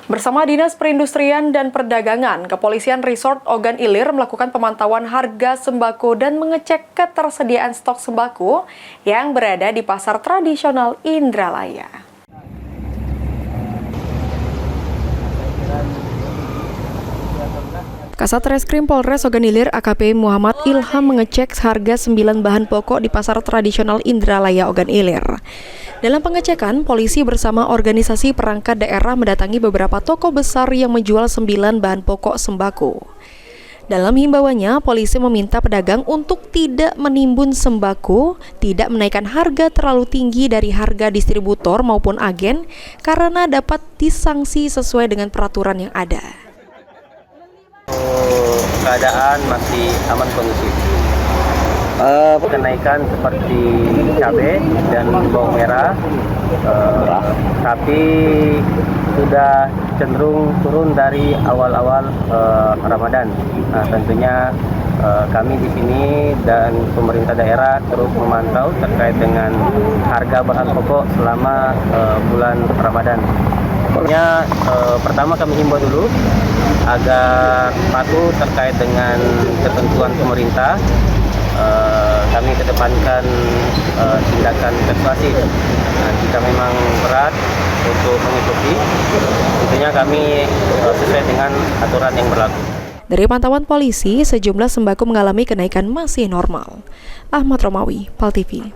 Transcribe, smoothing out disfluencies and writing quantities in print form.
Bersama Dinas Perindustrian dan Perdagangan, Kepolisian Resort Ogan Ilir melakukan pemantauan harga sembako dan mengecek ketersediaan stok sembako yang berada di pasar tradisional Indralaya. Kasat Reskrim Polres Ogan Ilir AKP Muhammad Ilham mengecek harga 9 bahan pokok di pasar tradisional Indralaya Ogan Ilir. Dalam pengecekan, polisi bersama organisasi perangkat daerah mendatangi beberapa toko besar yang menjual 9 bahan pokok sembako. Dalam himbauannya, polisi meminta pedagang untuk tidak menimbun sembako, tidak menaikkan harga terlalu tinggi dari harga distributor maupun agen karena dapat disanksi sesuai dengan peraturan yang ada. Keadaan masih aman kondusif. Kenaikan seperti cabai dan bawang merah, tapi sudah cenderung turun dari awal-awal Ramadan. Nah, tentunya kami di sini dan pemerintah daerah terus memantau terkait dengan harga bahan pokok selama bulan Ramadan. Pokoknya pertama kami himbau dulu agar patuh terkait dengan ketentuan pemerintah. Kami kedepankan tindakan persuasif. Nah, jika memang berat untuk mengikuti, tentunya kami sesuai dengan aturan yang berlaku. Dari pantauan polisi, sejumlah sembako mengalami kenaikan masih normal. Ahmad Romawi, PAL TV.